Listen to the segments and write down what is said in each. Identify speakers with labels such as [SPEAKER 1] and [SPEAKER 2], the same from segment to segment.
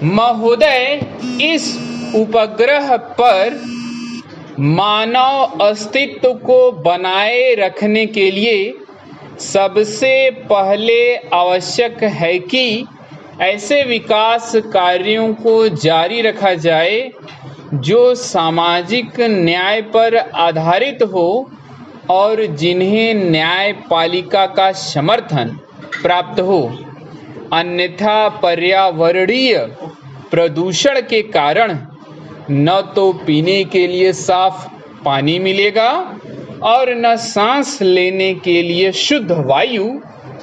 [SPEAKER 1] महोदय, इस उपग्रह पर मानव अस्तित्व को बनाए रखने के लिए सबसे पहले आवश्यक है कि ऐसे विकास कार्यों को जारी रखा जाए जो सामाजिक न्याय पर आधारित हो और जिन्हें न्यायपालिका का समर्थन प्राप्त हो। अन्यथा पर्यावरणीय प्रदूषण के कारण न तो पीने के लिए साफ पानी मिलेगा और न सांस लेने के लिए शुद्ध वायु,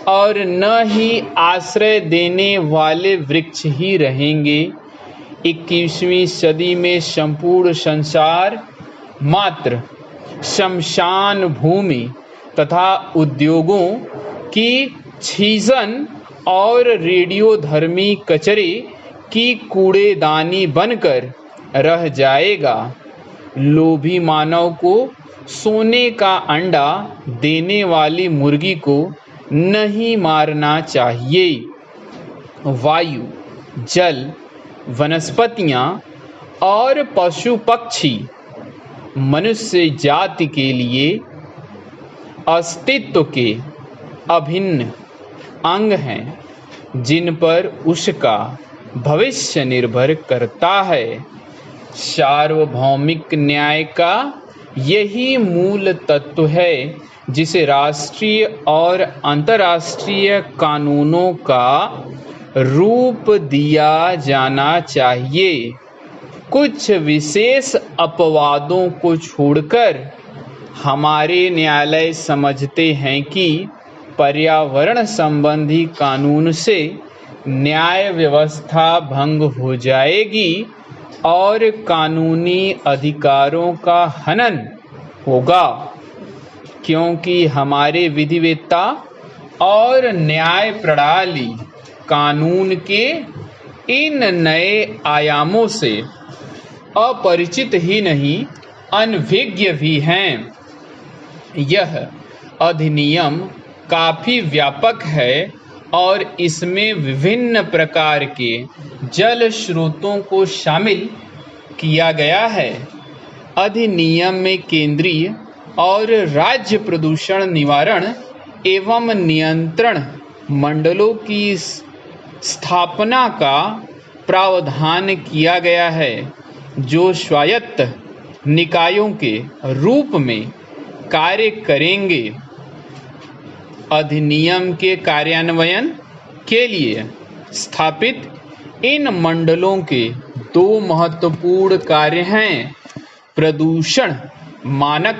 [SPEAKER 1] और न ही आश्रय देने वाले वृक्ष ही रहेंगे। 21वीं सदी में संपूर्ण संसार मात्र शमशान भूमि तथा उद्योगों की छीजन और रेडियोधर्मी कचरे की कूड़ेदानी बनकर रह जाएगा। लोभी मानव को सोने का अंडा देने वाली मुर्गी को नहीं मारना चाहिए। वायु, जल, वनस्पतियां और पशु पक्षी मनुष्य जाति के लिए अस्तित्व के अभिन्न अंग हैं, जिन पर उसका भविष्य निर्भर करता है। सार्वभौमिक न्याय का यही मूल तत्व है जिसे राष्ट्रीय और अंतर्राष्ट्रीय कानूनों का रूप दिया जाना चाहिए। कुछ विशेष अपवादों को छोड़कर हमारे न्यायालय समझते हैं कि पर्यावरण संबंधी कानून से न्याय व्यवस्था भंग हो जाएगी और कानूनी अधिकारों का हनन होगा, क्योंकि हमारे विधिवेत्ता और न्याय प्रणाली कानून के इन नए आयामों से अपरिचित ही नहीं, अनभिज्ञ भी हैं। यह अधिनियम काफी व्यापक है और इसमें विभिन्न प्रकार के जल स्रोतों को शामिल किया गया है। अधिनियम में केंद्रीय और राज्य प्रदूषण निवारण एवं नियंत्रण मंडलों की स्थापना का प्रावधान किया गया है, जो स्वायत्त निकायों के रूप में कार्य करेंगे। अधिनियम के कार्यान्वयन के लिए स्थापित इन मंडलों के दो महत्वपूर्ण कार्य हैं: प्रदूषण मानक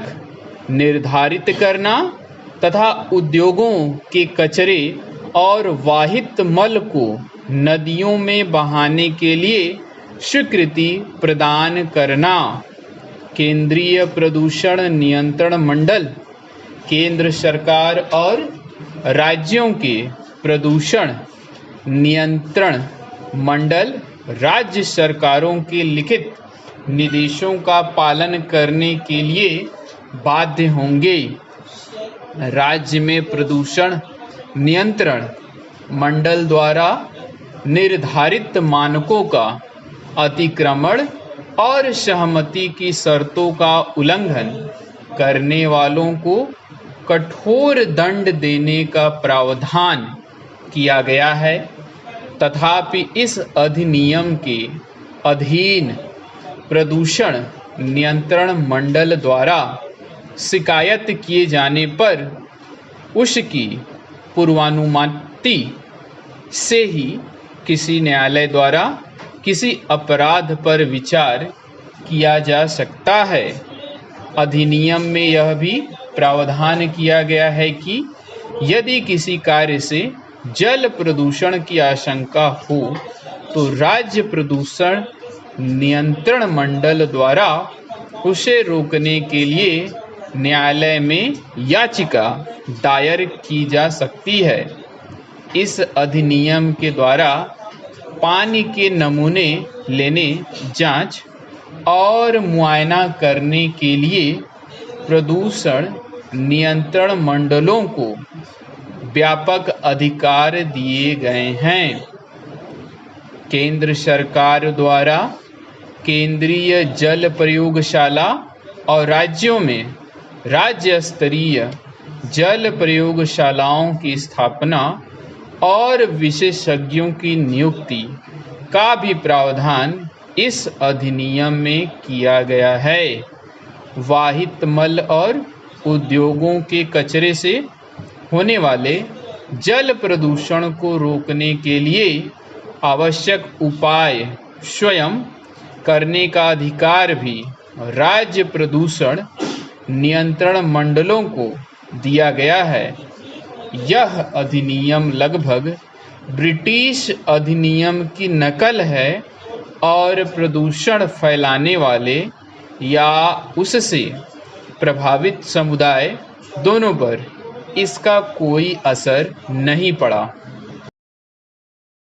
[SPEAKER 1] निर्धारित करना तथा उद्योगों के कचरे और वाहित मल को नदियों में बहाने के लिए स्वीकृति प्रदान करना। केंद्रीय प्रदूषण नियंत्रण मंडल केंद्र सरकार और राज्यों के प्रदूषण नियंत्रण मंडल राज्य सरकारों के लिखित निर्देशों का पालन करने के लिए बाध्य होंगे। राज्य में प्रदूषण नियंत्रण मंडल द्वारा निर्धारित मानकों का अतिक्रमण और सहमति की शर्तों का उल्लंघन करने वालों को कठोर दंड देने का प्रावधान किया गया है। तथापि इस अधिनियम के अधीन प्रदूषण नियंत्रण मंडल द्वारा शिकायत किए जाने पर उसकी पूर्वानुमति से ही किसी न्यायालय द्वारा किसी अपराध पर विचार किया जा सकता है। अधिनियम में यह भी प्रावधान किया गया है कि यदि किसी कार्य से जल प्रदूषण की आशंका हो तो राज्य प्रदूषण नियंत्रण मंडल द्वारा उसे रोकने के लिए न्यायालय में याचिका दायर की जा सकती है। इस अधिनियम के द्वारा पानी के नमूने लेने, जांच और मुआयना करने के लिए प्रदूषण नियंत्रण मंडलों को व्यापक अधिकार दिए गए हैं। केंद्र सरकार द्वारा केंद्रीय जल प्रयोगशाला और राज्यों में राज्य स्तरीय जल प्रयोगशालाओं की स्थापना और विशेषज्ञों की नियुक्ति का भी प्रावधान इस अधिनियम में किया गया है। वाहित मल और उद्योगों के कचरे से होने वाले जल प्रदूषण को रोकने के लिए आवश्यक उपाय स्वयं करने का अधिकार भी राज्य प्रदूषण नियंत्रण मंडलों को दिया गया है। यह अधिनियम लगभग ब्रिटिश अधिनियम की नकल है और प्रदूषण फैलाने वाले या उससे प्रभावित समुदाय दोनों पर इसका कोई असर नहीं पड़ा।